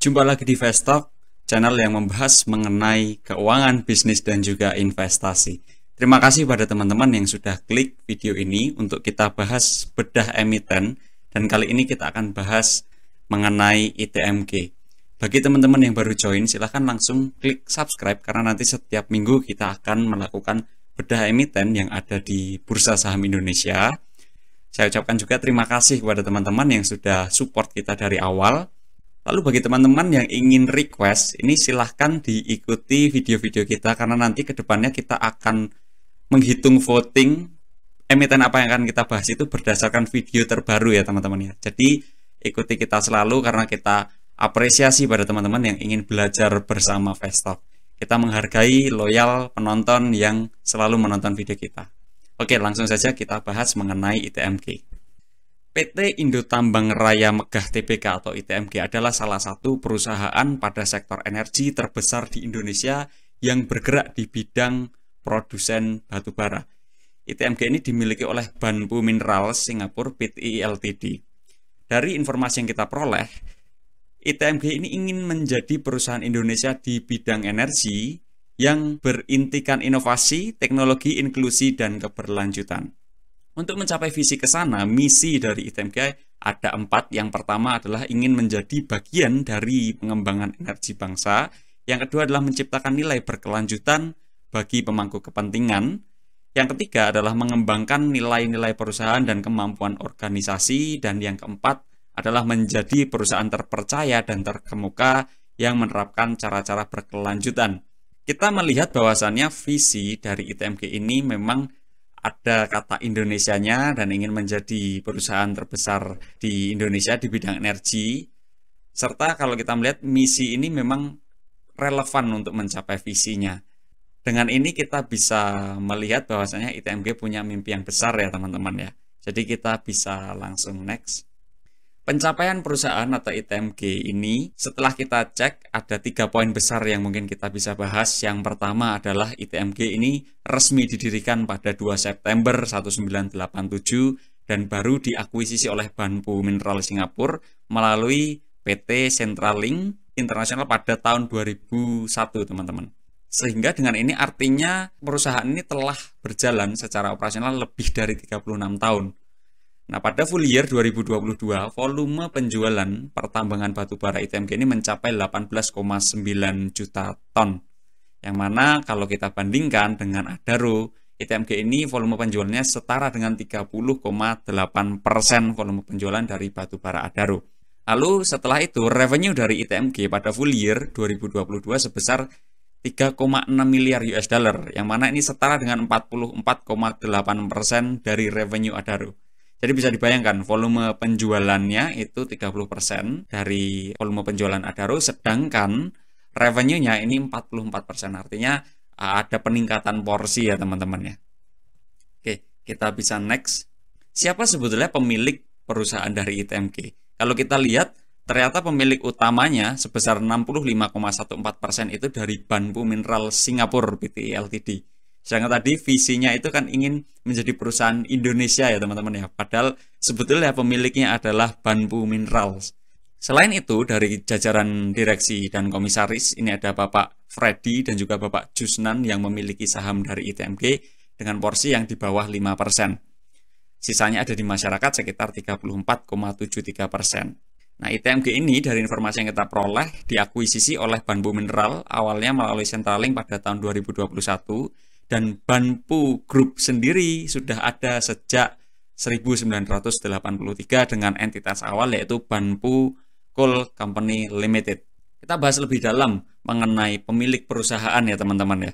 Jumpa lagi di Vestalk, channel yang membahas mengenai keuangan, bisnis, dan juga investasi. Terima kasih pada teman-teman yang sudah klik video ini untuk kita bahas bedah emiten, dan kali ini kita akan bahas mengenai ITMG. Bagi teman-teman yang baru join, silahkan langsung klik subscribe karena nanti setiap minggu kita akan melakukan bedah emiten yang ada di Bursa Saham Indonesia. Saya ucapkan juga terima kasih kepada teman-teman yang sudah support kita dari awal. Lalu bagi teman-teman yang ingin request, ini silahkan diikuti video-video kita karena nanti ke depannya kita akan menghitung voting emiten apa yang akan kita bahas itu berdasarkan video terbaru ya teman-teman ya. Jadi ikuti kita selalu karena kita apresiasi pada teman-teman yang ingin belajar bersama Vestalk. Kita menghargai loyal penonton yang selalu menonton video kita. Oke, langsung saja kita bahas mengenai ITMG. PT Indo Tambang Raya Megah Tbk atau ITMG adalah salah satu perusahaan pada sektor energi terbesar di Indonesia yang bergerak di bidang produsen batu bara. ITMG ini dimiliki oleh Banpu Minerals Singapura Pty Ltd. Dari informasi yang kita peroleh, ITMG ini ingin menjadi perusahaan Indonesia di bidang energi yang berintikan inovasi, teknologi, inklusi, dan keberlanjutan. Untuk mencapai visi ke sana, misi dari ITMG ada 4. Yang pertama adalah ingin menjadi bagian dari pengembangan energi bangsa. Yang kedua adalah menciptakan nilai berkelanjutan bagi pemangku kepentingan. Yang ketiga adalah mengembangkan nilai-nilai perusahaan dan kemampuan organisasi. Dan yang keempat adalah menjadi perusahaan terpercaya dan terkemuka yang menerapkan cara-cara berkelanjutan. Kita melihat bahwasannya visi dari ITMG ini memang ada kata Indonesianya dan ingin menjadi perusahaan terbesar di Indonesia di bidang energi. Serta kalau kita melihat misi ini memang relevan untuk mencapai visinya. Dengan ini kita bisa melihat bahwasanya ITMG punya mimpi yang besar ya teman-teman ya. Jadi kita bisa langsung next. Pencapaian perusahaan atau ITMG ini setelah kita cek ada 3 poin besar yang mungkin kita bisa bahas. Yang pertama adalah ITMG ini resmi didirikan pada 2 September 1987 dan baru diakuisisi oleh Banpu Minerals Singapura melalui PT Centralink International pada tahun 2001 teman-teman. Sehingga dengan ini artinya perusahaan ini telah berjalan secara operasional lebih dari 36 tahun. Nah, pada full year 2022, volume penjualan pertambangan batubara ITMG ini mencapai 18,9 juta ton. Yang mana kalau kita bandingkan dengan Adaro, ITMG ini volume penjualannya setara dengan 30,8% volume penjualan dari batubara Adaro. Lalu setelah itu, revenue dari ITMG pada full year 2022 sebesar 3,6 miliar US dollar, yang mana ini setara dengan 44,8% dari revenue Adaro. Jadi bisa dibayangkan volume penjualannya itu 30% dari volume penjualan Adaro, sedangkan revenue-nya ini 44%. Artinya ada peningkatan porsi ya teman-teman ya. Oke, kita bisa next. Siapa sebetulnya pemilik perusahaan dari ITMG? Kalau kita lihat, ternyata pemilik utamanya sebesar 65,14% itu dari Banpu Minerals Singapura Pty Ltd. Sedangkan tadi visinya itu kan ingin menjadi perusahaan Indonesia ya teman-teman ya. Padahal sebetulnya pemiliknya adalah Banpu Minerals. Selain itu dari jajaran direksi dan komisaris ini ada Bapak Freddy dan juga Bapak Jusnan yang memiliki saham dari ITMG dengan porsi yang di bawah 5%. Sisanya ada di masyarakat sekitar 34,73%. Nah, ITMG ini dari informasi yang kita peroleh diakuisisi oleh Banpu Mineral awalnya melalui Centralink pada tahun 2021. Dan Banpu Group sendiri sudah ada sejak 1983 dengan entitas awal yaitu Banpu Coal Company Limited. Kita bahas lebih dalam mengenai pemilik perusahaan ya teman-teman ya.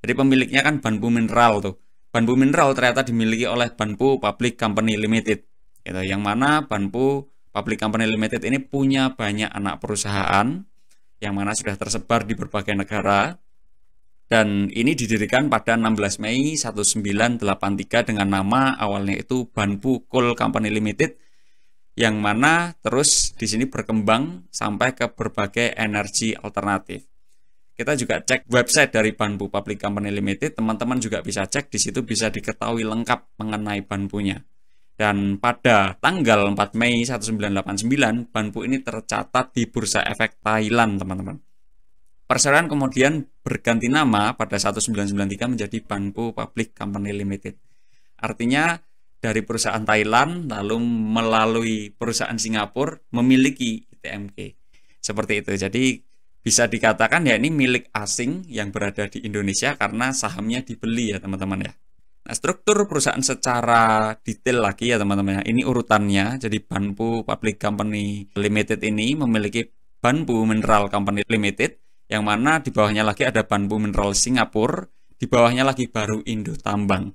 Jadi pemiliknya kan Banpu Mineral tuh. Banpu Mineral ternyata dimiliki oleh Banpu Public Company Limited. Gitu. Yang mana Banpu Public Company Limited ini punya banyak anak perusahaan yang mana sudah tersebar di berbagai negara. Dan ini didirikan pada 16 Mei 1983 dengan nama awalnya itu Banpu Coal Company Limited, yang mana terus di sini berkembang sampai ke berbagai energi alternatif. Kita juga cek website dari Banpu Public Company Limited, teman-teman juga bisa cek di situ bisa diketahui lengkap mengenai Banpunya. Dan pada tanggal 4 Mei 1989, Banpu ini tercatat di Bursa Efek Thailand, teman-teman. Perseroan kemudian berganti nama pada 1993 menjadi Banpu Public Company Limited. Artinya dari perusahaan Thailand lalu melalui perusahaan Singapura memiliki ITMG. Seperti itu. Jadi bisa dikatakan ya ini milik asing yang berada di Indonesia karena sahamnya dibeli ya teman-teman ya. Nah, struktur perusahaan secara detail lagi ya teman-teman ya. Ini urutannya. Jadi Banpu Public Company Limited ini memiliki Banpu Mineral Company Limited, yang mana di bawahnya lagi ada Banpu Mineral Singapura, di bawahnya lagi baru Indo Tambang.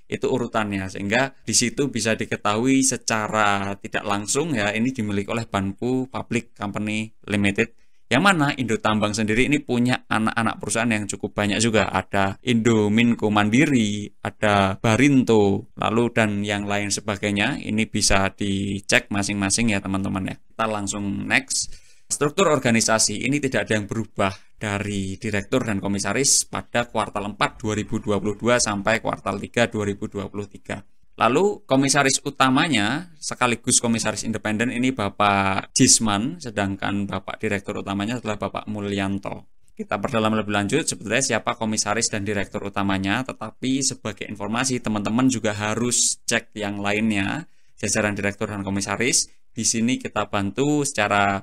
Itu urutannya, sehingga di situ bisa diketahui secara tidak langsung ya ini dimiliki oleh Banpu Public Company Limited, yang mana Indo Tambang sendiri ini punya anak-anak perusahaan yang cukup banyak juga. Ada Indominco Mandiri, ada Barinto, lalu dan yang lain sebagainya. Ini bisa dicek masing-masing ya teman-teman ya. Kita langsung next. Struktur organisasi ini tidak ada yang berubah dari direktur dan komisaris pada kuartal 4 2022 sampai kuartal 3 2023. Lalu komisaris utamanya sekaligus komisaris independen ini Bapak Jisman, sedangkan Bapak direktur utamanya adalah Bapak Mulyanto. Kita perdalam lebih lanjut sebetulnya siapa komisaris dan direktur utamanya, tetapi sebagai informasi teman-teman juga harus cek yang lainnya, jajaran direktur dan komisaris. Di sini kita bantu secara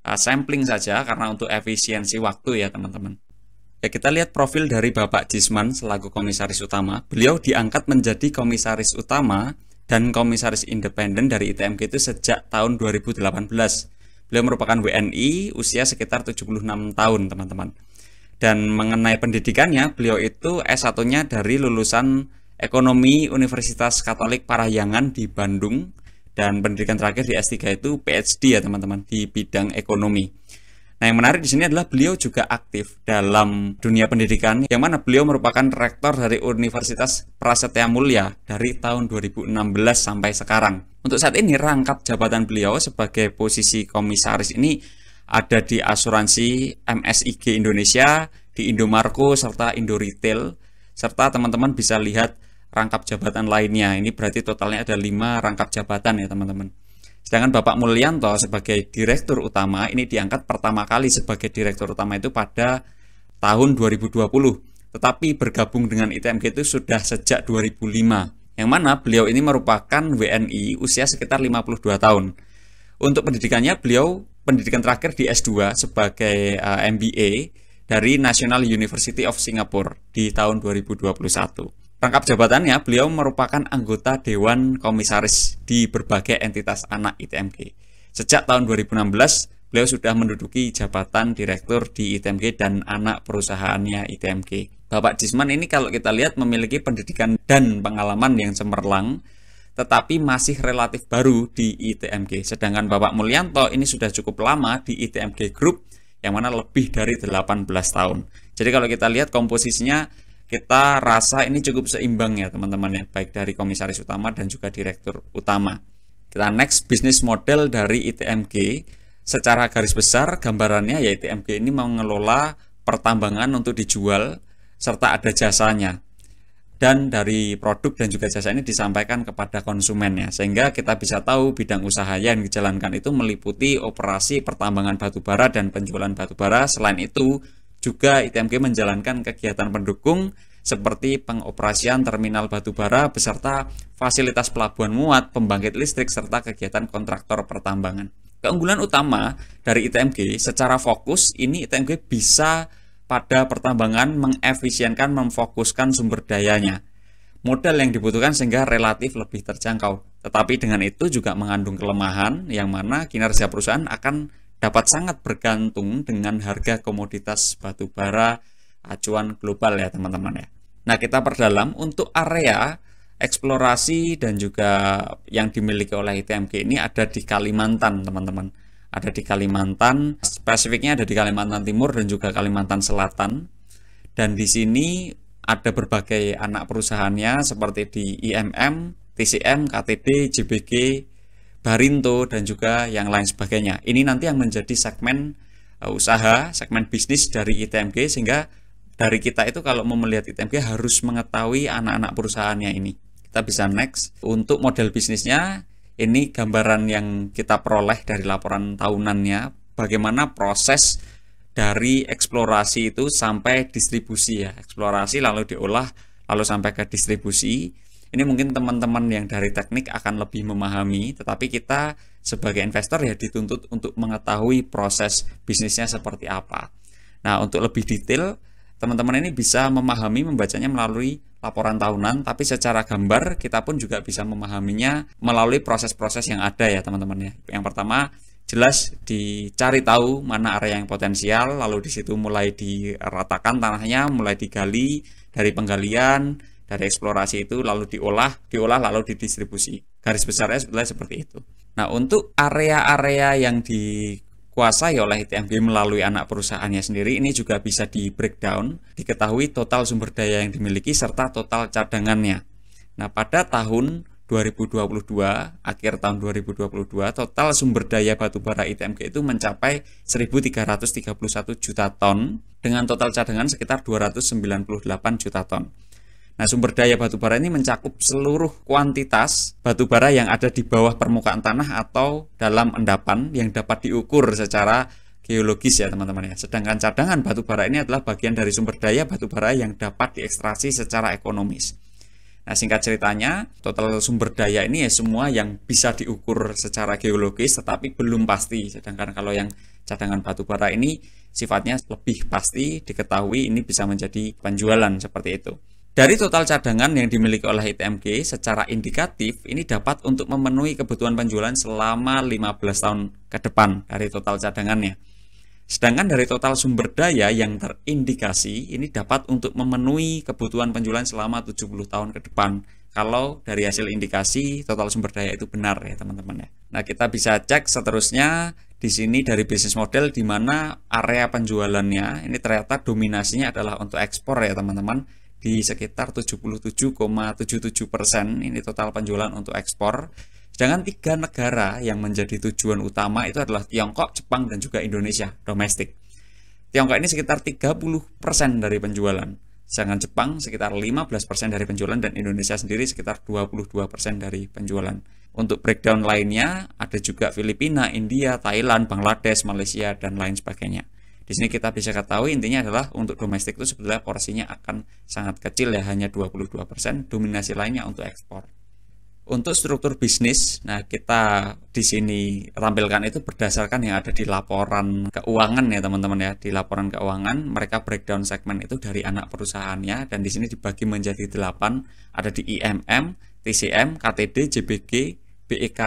sampling saja karena untuk efisiensi waktu ya teman-teman. Ya, kita lihat profil dari Bapak Jisman selaku komisaris utama. Beliau diangkat menjadi komisaris utama dan komisaris independen dari ITMG itu sejak tahun 2018. Beliau merupakan WNI, usia sekitar 76 tahun, teman-teman. Dan mengenai pendidikannya, beliau itu S1-nya dari lulusan Ekonomi Universitas Katolik Parahyangan di Bandung, dan pendidikan terakhir di S3 itu PhD ya, teman-teman, di bidang ekonomi. Nah, yang menarik di sini adalah beliau juga aktif dalam dunia pendidikan, yang mana beliau merupakan rektor dari Universitas Prasetya Mulia dari tahun 2016 sampai sekarang. Untuk saat ini rangkap jabatan beliau sebagai posisi komisaris ini ada di asuransi MSIG Indonesia, di Indomarko serta Indo Retail, serta teman-teman bisa lihat rangkap jabatan lainnya. Ini berarti totalnya ada 5 rangkap jabatan ya teman-teman. Sedangkan Bapak Mulyanto sebagai direktur utama ini diangkat pertama kali sebagai direktur utama itu pada tahun 2020. Tetapi bergabung dengan ITMG itu sudah sejak 2005. Yang mana beliau ini merupakan WNI usia sekitar 52 tahun. Untuk pendidikannya beliau pendidikan terakhir di S2 sebagai MBA dari National University of Singapore di tahun 2021. Rangkap jabatannya, beliau merupakan anggota Dewan Komisaris di berbagai entitas anak ITMG. Sejak tahun 2016, beliau sudah menduduki jabatan direktur di ITMG dan anak perusahaannya ITMG. Bapak Jisman ini kalau kita lihat memiliki pendidikan dan pengalaman yang cemerlang, tetapi masih relatif baru di ITMG. Sedangkan Bapak Mulyanto ini sudah cukup lama di ITMG Group, yang mana lebih dari 18 tahun. Jadi kalau kita lihat komposisinya, kita rasa ini cukup seimbang ya teman-teman ya, baik dari komisaris utama dan juga direktur utama. Kita next, bisnis model dari ITMG. Secara garis besar gambarannya ya ITMG ini mengelola pertambangan untuk dijual serta ada jasanya. Dan dari produk dan juga jasa ini disampaikan kepada konsumennya, sehingga kita bisa tahu bidang usaha yang dijalankan itu meliputi operasi pertambangan batubara dan penjualan batubara. Selain itu juga ITMG menjalankan kegiatan pendukung seperti pengoperasian terminal batubara beserta fasilitas pelabuhan muat, pembangkit listrik, serta kegiatan kontraktor pertambangan. Keunggulan utama dari ITMG secara fokus ini ITMG bisa pada pertambangan mengefisienkan, memfokuskan sumber dayanya. Modal yang dibutuhkan sehingga relatif lebih terjangkau. Tetapi dengan itu juga mengandung kelemahan yang mana kinerja perusahaan akan dapat sangat bergantung dengan harga komoditas batubara acuan global ya teman-teman ya. Nah, kita perdalam untuk area eksplorasi dan juga yang dimiliki oleh ITMG ini ada di Kalimantan teman-teman. Ada di Kalimantan, spesifiknya ada di Kalimantan Timur dan juga Kalimantan Selatan. Dan di sini ada berbagai anak perusahaannya seperti di IMM, TCM, KTD, JBG, Barinto, dan juga yang lain sebagainya. Ini nanti yang menjadi segmen usaha, segmen bisnis dari ITMG, sehingga dari kita itu kalau mau melihat ITMG harus mengetahui anak-anak perusahaannya ini. Kita Kita bisa next. Untuk model bisnisnya, ini gambaran yang kita peroleh dari laporan tahunannya, bagaimana proses dari eksplorasi itu sampai distribusi ya. Eksplorasi lalu diolah, lalu sampai ke distribusi. Ini mungkin teman-teman yang dari teknik akan lebih memahami, tetapi kita sebagai investor ya dituntut untuk mengetahui proses bisnisnya seperti apa. Nah, untuk lebih detail, teman-teman ini bisa memahami, membacanya melalui laporan tahunan, tapi secara gambar kita pun juga bisa memahaminya melalui proses-proses yang ada ya teman-teman ya. Yang pertama, jelas dicari tahu mana area yang potensial, lalu di situ mulai diratakan tanahnya, mulai digali dari penggalian, dari eksplorasi itu lalu diolah lalu didistribusi. Garis besarnya sebetulnya seperti itu. Nah, untuk area-area yang dikuasai oleh ITMG melalui anak perusahaannya sendiri, ini juga bisa di breakdown, diketahui total sumber daya yang dimiliki serta total cadangannya. Nah, pada tahun 2022, akhir tahun 2022, total sumber daya batubara ITMG itu mencapai 1.331 juta ton dengan total cadangan sekitar 298 juta ton. Nah, sumber daya batubara ini mencakup seluruh kuantitas batubara yang ada di bawah permukaan tanah atau dalam endapan yang dapat diukur secara geologis ya teman-teman ya. Sedangkan cadangan batubara ini adalah bagian dari sumber daya batubara yang dapat diekstraksi secara ekonomis. Nah, singkat ceritanya, total sumber daya ini ya semua yang bisa diukur secara geologis tetapi belum pasti. Sedangkan kalau yang cadangan batubara ini sifatnya lebih pasti diketahui, ini bisa menjadi penjualan seperti itu. Dari total cadangan yang dimiliki oleh ITMG secara indikatif ini dapat untuk memenuhi kebutuhan penjualan selama 15 tahun ke depan dari total cadangannya. Sedangkan dari total sumber daya yang terindikasi ini dapat untuk memenuhi kebutuhan penjualan selama 70 tahun ke depan. Kalau dari hasil indikasi total sumber daya itu benar ya teman-teman ya. Nah, kita bisa cek seterusnya di sini dari bisnis model di mana area penjualannya ini ternyata dominasinya adalah untuk ekspor ya teman-teman. Di sekitar 77,77% ini total penjualan untuk ekspor. Sedangkan 3 negara yang menjadi tujuan utama itu adalah Tiongkok, Jepang, dan juga Indonesia, domestik. Tiongkok ini sekitar 30% dari penjualan. Sedangkan Jepang sekitar 15% dari penjualan dan Indonesia sendiri sekitar 22% dari penjualan. Untuk breakdown lainnya ada juga Filipina, India, Thailand, Bangladesh, Malaysia, dan lain sebagainya. Di sini kita bisa ketahui intinya adalah untuk domestik itu sebetulnya porsinya akan sangat kecil ya, hanya 22%, dominasi lainnya untuk ekspor. Untuk struktur bisnis, nah kita di sini tampilkan itu berdasarkan yang ada di laporan keuangan ya teman-teman ya. Di laporan keuangan mereka breakdown segmen itu dari anak perusahaannya dan di sini dibagi menjadi 8, ada di IMM, TCM, KTD, JBG, BEK,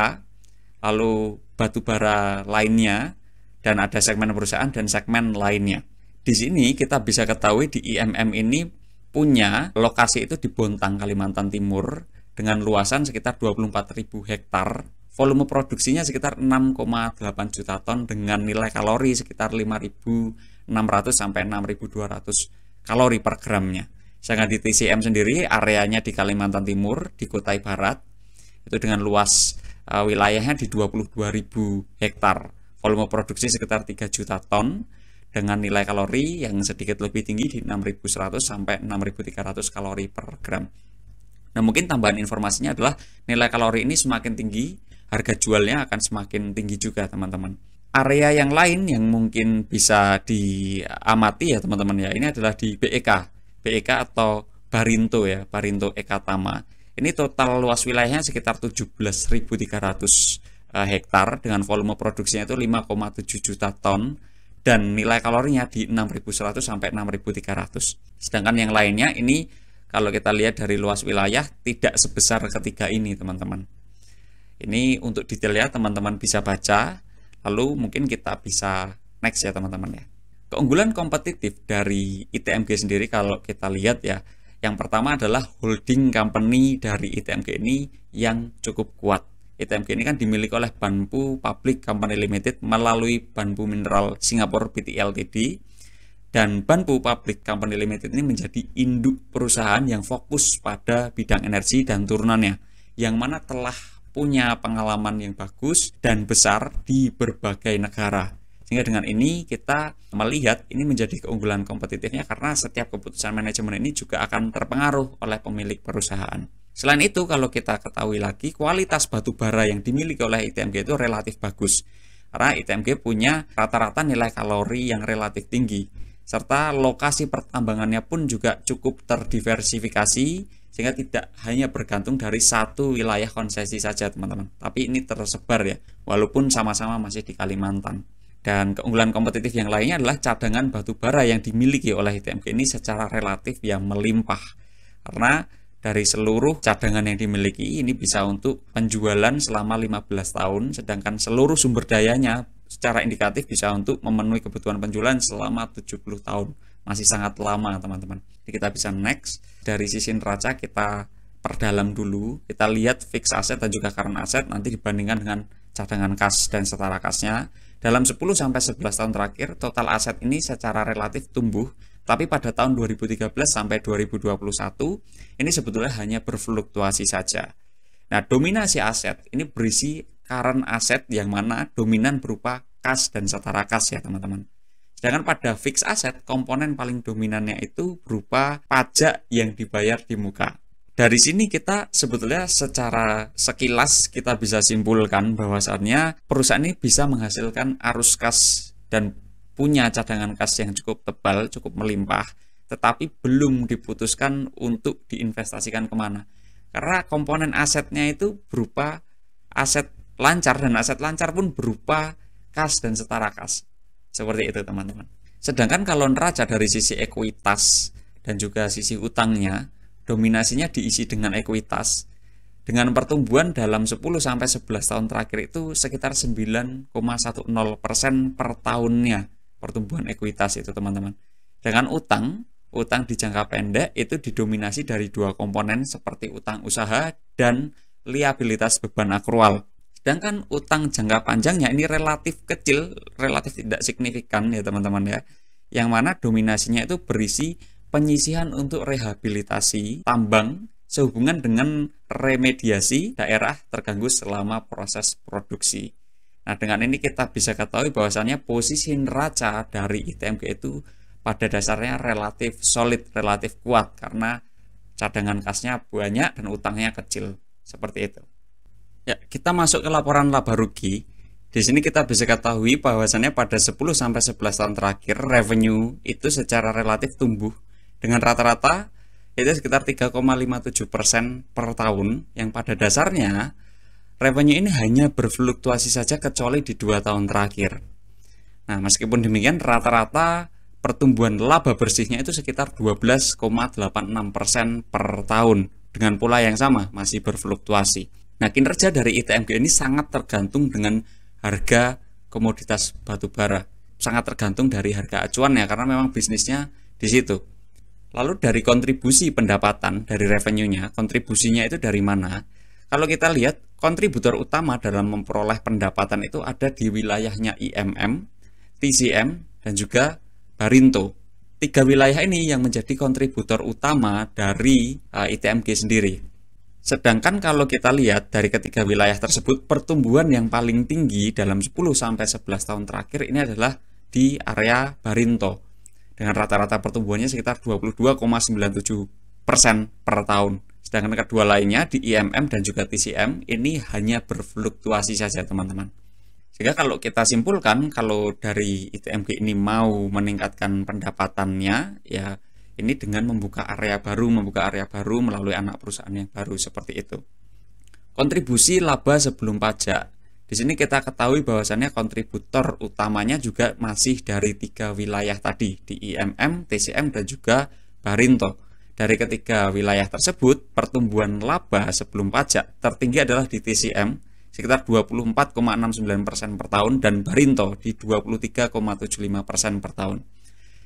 lalu batubara lainnya, dan ada segmen perusahaan dan segmen lainnya. Di sini kita bisa ketahui di IMM ini punya lokasi itu di Bontang, Kalimantan Timur dengan luasan sekitar 24.000 hektar. Volume produksinya sekitar 6,8 juta ton dengan nilai kalori sekitar 5.600 sampai 6.200 kalori per gramnya. Sedangkan di TCM sendiri areanya di Kalimantan Timur, di Kutai Barat, itu dengan luas wilayahnya di 22.000 hektar. Volume produksi sekitar 3 juta ton dengan nilai kalori yang sedikit lebih tinggi di 6.100 sampai 6.300 kalori per gram. Nah, mungkin tambahan informasinya adalah nilai kalori ini semakin tinggi, harga jualnya akan semakin tinggi juga teman-teman. Area yang lain yang mungkin bisa diamati ya teman-teman ya, ini adalah di BEK atau Barinto ya, Barinto Ekatama. Ini total luas wilayahnya sekitar 17.300 hektar dengan volume produksinya itu 5,7 juta ton dan nilai kalorinya di 6.100 sampai 6.300. Sedangkan yang lainnya ini kalau kita lihat dari luas wilayah tidak sebesar ketiga ini teman-teman. Ini untuk detailnya teman-teman bisa baca, lalu mungkin kita bisa next ya teman-teman ya. Keunggulan kompetitif dari ITMG sendiri kalau kita lihat ya, yang pertama adalah holding company dari ITMG ini yang cukup kuat. ITMG ini kan dimiliki oleh Banpu Public Company Limited melalui Banpu Mineral Singapore Pty Ltd, dan Banpu Public Company Limited ini menjadi induk perusahaan yang fokus pada bidang energi dan turunannya, yang mana telah punya pengalaman yang bagus dan besar di berbagai negara. Sehingga dengan ini kita melihat ini menjadi keunggulan kompetitifnya karena setiap keputusan manajemen ini juga akan terpengaruh oleh pemilik perusahaan. Selain itu, kalau kita ketahui lagi, kualitas batu bara yang dimiliki oleh ITMG itu relatif bagus. Karena ITMG punya rata-rata nilai kalori yang relatif tinggi, serta lokasi pertambangannya pun juga cukup terdiversifikasi, sehingga tidak hanya bergantung dari satu wilayah konsesi saja teman-teman, tapi ini tersebar ya, walaupun sama-sama masih di Kalimantan. Dan keunggulan kompetitif yang lainnya adalah cadangan batu bara yang dimiliki oleh ITMG ini secara relatif yang melimpah, karena dari seluruh cadangan yang dimiliki ini bisa untuk penjualan selama 15 tahun, sedangkan seluruh sumber dayanya secara indikatif bisa untuk memenuhi kebutuhan penjualan selama 70 tahun. Masih sangat lama teman-teman. Jadi kita bisa next, dari sisi neraca kita perdalam dulu, kita lihat fixed asset dan juga current asset nanti dibandingkan dengan cadangan kas dan setara kasnya. Dalam 10-11 tahun terakhir, total aset ini secara relatif tumbuh, tapi pada tahun 2013 sampai 2021 ini sebetulnya hanya berfluktuasi saja. Nah, dominasi aset ini berisi current asset yang mana dominan berupa kas dan setara kas ya teman-teman. Sedangkan pada fixed asset, komponen paling dominannya itu berupa pajak yang dibayar di muka. Dari sini kita sebetulnya secara sekilas kita bisa simpulkan bahwasannya perusahaan ini bisa menghasilkan arus kas dan punya cadangan kas yang cukup tebal, cukup melimpah, tetapi belum diputuskan untuk diinvestasikan kemana. Karena komponen asetnya itu berupa aset lancar, dan aset lancar pun berupa kas dan setara kas. Seperti itu teman-teman. Sedangkan kalau neraca dari sisi ekuitas dan juga sisi utangnya, dominasinya diisi dengan ekuitas, dengan pertumbuhan dalam 10-11 tahun terakhir itu sekitar 9,10% per tahunnya pertumbuhan ekuitas itu teman-teman. Dengan utang di jangka pendek itu didominasi dari dua komponen seperti utang usaha dan liabilitas beban akrual. Sedangkan utang jangka panjangnya ini relatif kecil, relatif tidak signifikan ya teman-teman ya. Yang mana dominasinya itu berisi penyisihan untuk rehabilitasi tambang sehubungan dengan remediasi daerah terganggu selama proses produksi. Nah, dengan ini kita bisa ketahui bahwasannya posisi neraca dari ITMG itu pada dasarnya relatif solid, relatif kuat karena cadangan kasnya banyak dan utangnya kecil. Seperti itu. Ya, kita masuk ke laporan laba rugi. Di sini kita bisa ketahui bahwasannya pada 10-11 tahun terakhir revenue itu secara relatif tumbuh dengan rata-rata itu sekitar 3,57% per tahun, yang pada dasarnya revenue ini hanya berfluktuasi saja kecuali di 2 tahun terakhir. Nah, meskipun demikian rata-rata pertumbuhan laba bersihnya itu sekitar 12,86% per tahun, dengan pola yang sama masih berfluktuasi. Nah, kinerja dari ITMG ini sangat tergantung dengan harga komoditas batubara, sangat tergantung dari harga acuan ya, karena memang bisnisnya di situ. Lalu dari kontribusi pendapatan dari revenue-nya, kontribusinya itu dari mana? Kalau kita lihat, kontributor utama dalam memperoleh pendapatan itu ada di wilayahnya IMM, TCM, dan juga Barinto. 3 wilayah ini yang menjadi kontributor utama dari ITMG sendiri. Sedangkan kalau kita lihat dari ketiga wilayah tersebut, pertumbuhan yang paling tinggi dalam 10-11 tahun terakhir ini adalah di area Barinto, dengan rata-rata pertumbuhannya sekitar 22,97% per tahun. Sedangkan kedua lainnya di IMM dan juga TCM ini hanya berfluktuasi saja teman-teman. Sehingga kalau kita simpulkan, kalau dari ITMG ini mau meningkatkan pendapatannya, ya ini dengan membuka area baru melalui anak perusahaan yang baru seperti itu. Kontribusi laba sebelum pajak. Di sini kita ketahui bahwasannya kontributor utamanya juga masih dari 3 wilayah tadi, di IMM, TCM, dan juga Barinto. Dari ketiga wilayah tersebut, pertumbuhan laba sebelum pajak tertinggi adalah di TCM, sekitar 24,69% per tahun, dan Barinto di 23,75% per tahun.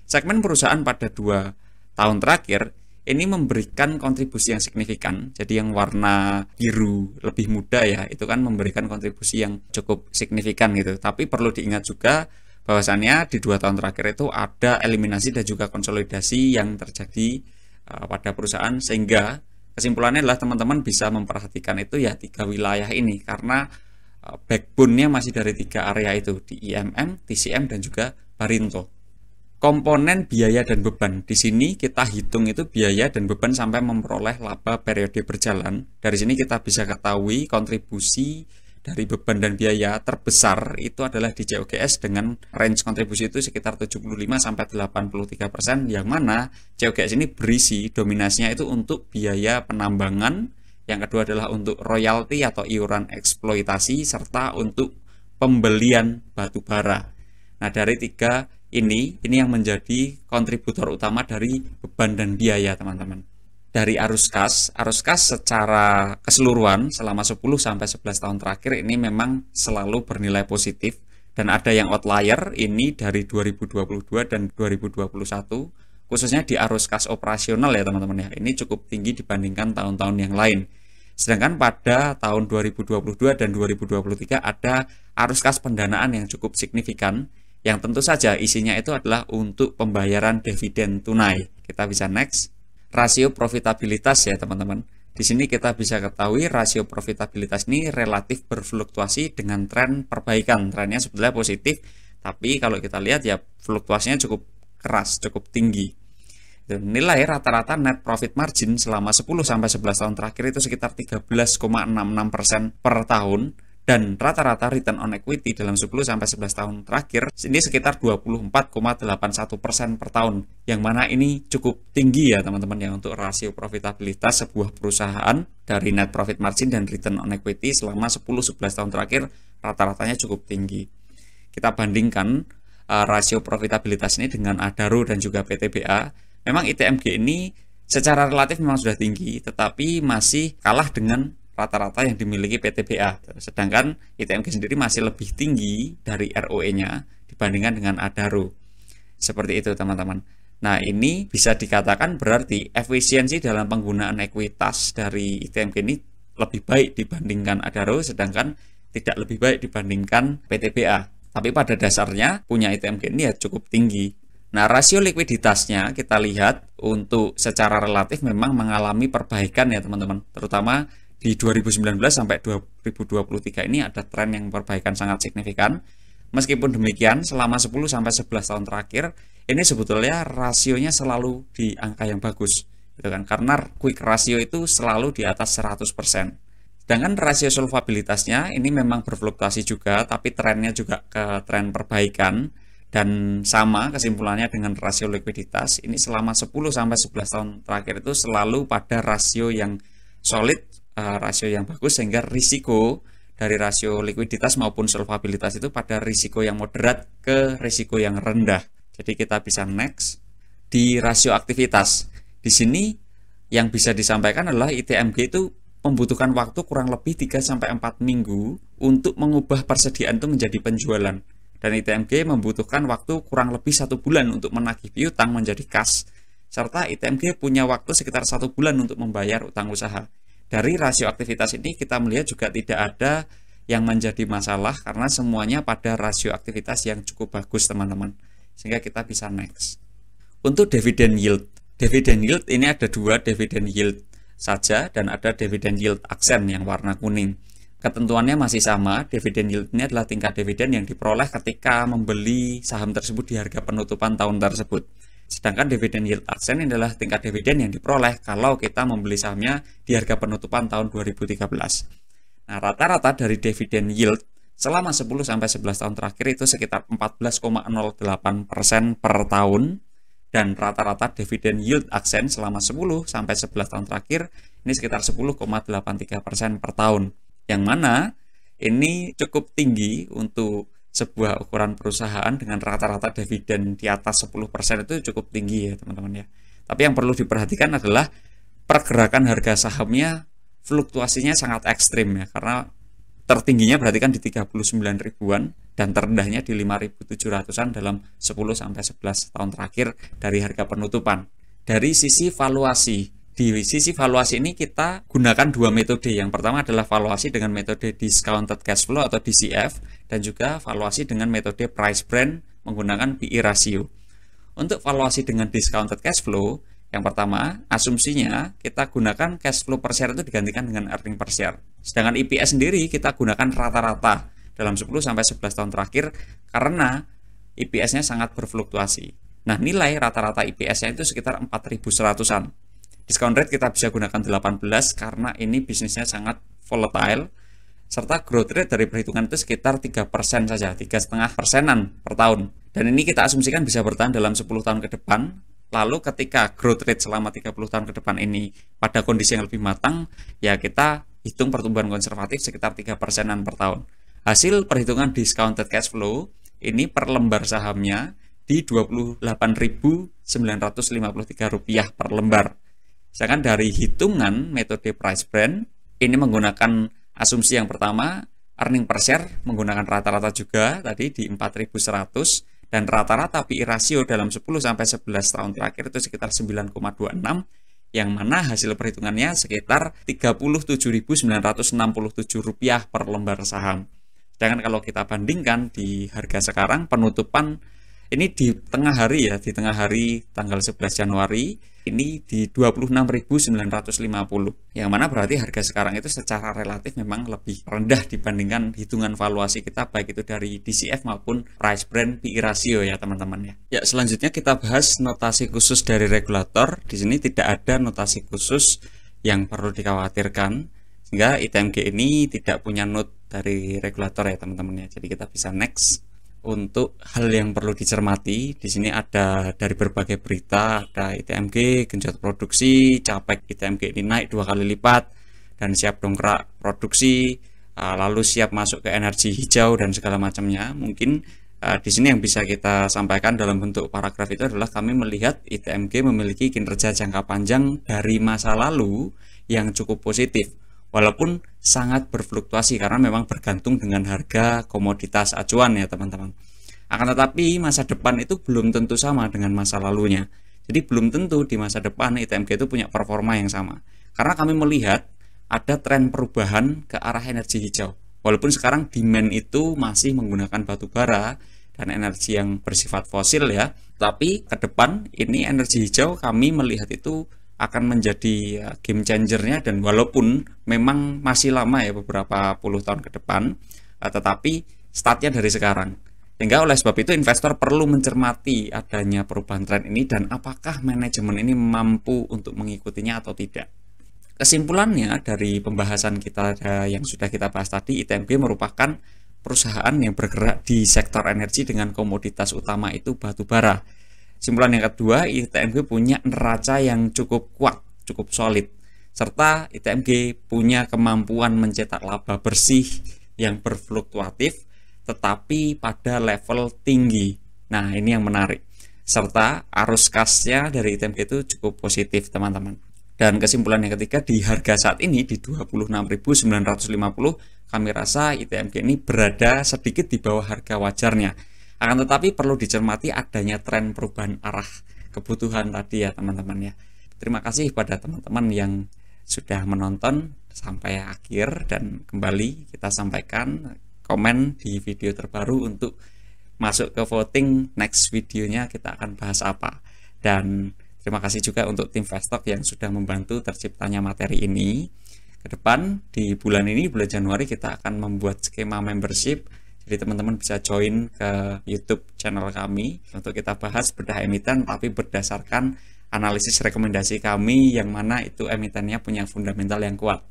Segmen perusahaan pada 2 tahun terakhir ini memberikan kontribusi yang signifikan. Jadi yang warna biru lebih muda ya, itu kan memberikan kontribusi yang cukup signifikan gitu. Tapi perlu diingat juga bahwasannya di 2 tahun terakhir itu ada eliminasi dan juga konsolidasi yang terjadi pada perusahaan, sehingga kesimpulannya adalah teman-teman bisa memperhatikan itu ya 3 wilayah ini, karena backbone-nya masih dari 3 area itu, di IMM, TCM, dan juga Barinto. komponen biaya dan beban. Di sini kita hitung itu biaya dan beban sampai memperoleh laba periode berjalan. Dari sini kita bisa ketahui kontribusi dari beban dan biaya terbesar itu adalah di COGS dengan range kontribusi itu sekitar 75 sampai 83%, yang mana COGS ini berisi dominasinya itu untuk biaya penambangan, yang kedua adalah untuk royalti atau iuran eksploitasi, serta untuk pembelian batu bara. Nah, dari tiga ini yang menjadi kontributor utama dari beban dan biaya, teman-teman. Dari arus kas secara keseluruhan selama 10 sampai 11 tahun terakhir ini memang selalu bernilai positif, dan ada yang outlier ini dari 2022 dan 2021, khususnya di arus kas operasional ya teman-teman ya. Ini cukup tinggi dibandingkan tahun-tahun yang lain. Sedangkan pada tahun 2022 dan 2023 ada arus kas pendanaan yang cukup signifikan, yang tentu saja isinya itu adalah untuk pembayaran dividen tunai. Kita bisa next. Rasio profitabilitas ya teman-teman. Di sini kita bisa ketahui rasio profitabilitas ini relatif berfluktuasi dengan tren perbaikan. Trennya sebetulnya positif, tapi kalau kita lihat ya fluktuasinya cukup keras, cukup tinggi. Dan nilai rata-rata net profit margin selama 10 sampai 11 tahun terakhir itu sekitar 13,66% per tahun. Dan rata-rata return on equity dalam 10 sampai 11 tahun terakhir ini sekitar 24,81% per tahun, yang mana ini cukup tinggi ya teman-teman ya untuk rasio profitabilitas sebuah perusahaan dari net profit margin dan return on equity selama 10-11 tahun terakhir rata-ratanya cukup tinggi. Kita bandingkan rasio profitabilitas ini dengan Adaro dan juga PTBA. Memang ITMG ini secara relatif memang sudah tinggi, tetapi masih kalah dengan rata-rata yang dimiliki PTBA. Sedangkan ITMG sendiri masih lebih tinggi dari ROE-nya dibandingkan dengan Adaro. Seperti itu teman-teman. Nah, ini bisa dikatakan berarti efisiensi dalam penggunaan ekuitas dari ITMG ini lebih baik dibandingkan Adaro, sedangkan tidak lebih baik dibandingkan PTBA. Tapi pada dasarnya punya ITMG ini ya cukup tinggi. Nah, rasio likuiditasnya kita lihat untuk secara relatif memang mengalami perbaikan ya teman-teman. Terutama di 2019 sampai 2023 ini ada tren yang perbaikan sangat signifikan. Meskipun demikian, selama 10 sampai 11 tahun terakhir ini sebetulnya rasionya selalu di angka yang bagus, gitu kan? Karena quick ratio itu selalu di atas 100%. Sedangkan rasio solvabilitasnya ini memang berfluktuasi juga, tapi trennya juga ke tren perbaikan, dan sama kesimpulannya dengan rasio likuiditas. Ini selama 10 sampai 11 tahun terakhir itu selalu pada rasio yang solid, rasio yang bagus, sehingga risiko dari rasio likuiditas maupun solvabilitas itu pada risiko yang moderat ke risiko yang rendah. Jadi kita bisa next. Di rasio aktivitas, di sini yang bisa disampaikan adalah ITMG itu membutuhkan waktu kurang lebih 3-4 minggu untuk mengubah persediaan itu menjadi penjualan, dan ITMG membutuhkan waktu kurang lebih 1 bulan untuk menagih piutang menjadi kas, serta ITMG punya waktu sekitar 1 bulan untuk membayar utang usaha. Dari rasio aktivitas ini kita melihat juga tidak ada yang menjadi masalah karena semuanya pada rasio aktivitas yang cukup bagus teman-teman, sehingga kita bisa next. Untuk dividen yield ini ada dua, dividen yield saja dan ada dividen yield aksen yang warna kuning. Ketentuannya masih sama. Dividen yield ini adalah tingkat dividen yang diperoleh ketika membeli saham tersebut di harga penutupan tahun tersebut. Sedangkan dividen yield aksen adalah tingkat dividen yang diperoleh kalau kita membeli sahamnya di harga penutupan tahun 2013. Nah, rata-rata dari dividen yield selama 10 sampai 11 tahun terakhir itu sekitar 14,08% per tahun, dan rata-rata dividen yield aksen selama 10 sampai 11 tahun terakhir ini sekitar 10,83% per tahun. Yang mana ini cukup tinggi untuk sebuah ukuran perusahaan dengan rata-rata dividen di atas 10% itu cukup tinggi ya teman-teman ya. Tapi yang perlu diperhatikan adalah pergerakan harga sahamnya fluktuasinya sangat ekstrim ya, karena tertingginya berarti kan di 39 ribuan dan terendahnya di 5.700-an dalam 10 sampai 11 tahun terakhir dari harga penutupan. Dari sisi valuasi, di sisi valuasi ini kita gunakan dua metode. Yang pertama adalah valuasi dengan metode discounted cash flow atau DCF, dan juga valuasi dengan metode price brand menggunakan PE ratio. Untuk valuasi dengan discounted cash flow, yang pertama asumsinya kita gunakan cash flow per share itu digantikan dengan earning per share. Sedangkan EPS sendiri kita gunakan rata-rata dalam 10 sampai 11 tahun terakhir karena EPS-nya sangat berfluktuasi. Nah, nilai rata-rata IPS-nya itu sekitar 4.100-an. Discount rate kita bisa gunakan 18 karena ini bisnisnya sangat volatile, serta growth rate dari perhitungan itu sekitar 3% saja, 3,5%-an per tahun. Dan ini kita asumsikan bisa bertahan dalam 10 tahun ke depan. Lalu ketika growth rate selama 30 tahun ke depan ini pada kondisi yang lebih matang, ya kita hitung pertumbuhan konservatif sekitar 3%-an per tahun. Hasil perhitungan discounted cash flow ini per lembar sahamnya di Rp28.953 per lembar. Sedangkan dari hitungan metode price brand, ini menggunakan asumsi yang pertama, earning per share menggunakan rata-rata juga tadi di 4.100, dan rata-rata PI ratio dalam 10-11 tahun terakhir itu sekitar 9,26, yang mana hasil perhitungannya sekitar Rp37.967 per lembar saham. Sedangkan kalau kita bandingkan di harga sekarang, penutupan ini di tengah hari ya, di tengah hari tanggal 11 Januari, ini di 26.950, yang mana berarti harga sekarang itu secara relatif memang lebih rendah dibandingkan hitungan valuasi kita, baik itu dari DCF maupun price brand PI ratio ya teman-teman ya. Ya, selanjutnya kita bahas notasi khusus dari regulator. Di sini tidak ada notasi khusus yang perlu dikhawatirkan, sehingga ITMG ini tidak punya note dari regulator ya teman-teman ya. Jadi kita bisa next. Untuk hal yang perlu dicermati, di sini ada dari berbagai berita, ada ITMG genjot produksi, capek ITMG ini naik 2 kali lipat dan siap dongkrak produksi, lalu siap masuk ke energi hijau dan segala macamnya. Mungkin di sini yang bisa kita sampaikan dalam bentuk paragraf itu adalah kami melihat ITMG memiliki kinerja jangka panjang dari masa lalu yang cukup positif, walaupun sangat berfluktuasi karena memang bergantung dengan harga komoditas acuan ya teman-teman. Akan tetapi masa depan itu belum tentu sama dengan masa lalunya. Jadi belum tentu di masa depan ITMG itu punya performa yang sama. Karena kami melihat ada tren perubahan ke arah energi hijau. Walaupun sekarang demand itu masih menggunakan batu bara dan energi yang bersifat fosil ya. Tapi ke depan ini energi hijau kami melihat itu akan menjadi game changernya, dan walaupun memang masih lama ya beberapa puluh tahun ke depan, tetapi startnya dari sekarang. Sehingga oleh sebab itu investor perlu mencermati adanya perubahan tren ini dan apakah manajemen ini mampu untuk mengikutinya atau tidak. Kesimpulannya dari pembahasan kita yang sudah kita bahas tadi, ITMG merupakan perusahaan yang bergerak di sektor energi dengan komoditas utama itu batu bara. Kesimpulan yang kedua, ITMG punya neraca yang cukup kuat, cukup solid, serta ITMG punya kemampuan mencetak laba bersih yang berfluktuatif tetapi pada level tinggi. Nah, ini yang menarik. Serta arus kasnya dari ITMG itu cukup positif, teman-teman. Dan kesimpulan yang ketiga, di harga saat ini di 26.950, kami rasa ITMG ini berada sedikit di bawah harga wajarnya. Akan tetapi perlu dicermati adanya tren perubahan arah kebutuhan tadi ya teman-teman ya. Terima kasih pada teman-teman yang sudah menonton sampai akhir, dan kembali kita sampaikan komen di video terbaru untuk masuk ke voting next videonya kita akan bahas apa. Dan terima kasih juga untuk tim Vestok yang sudah membantu terciptanya materi ini. Ke depan di bulan ini, bulan Januari, kita akan membuat skema membership. Jadi teman-teman bisa join ke YouTube channel kami untuk kita bahas bedah emiten, tapi berdasarkan analisis rekomendasi kami yang mana itu emitennya punya fundamental yang kuat.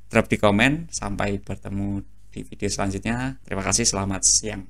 Drop di komen. Sampai bertemu di video selanjutnya. Terima kasih, selamat siang.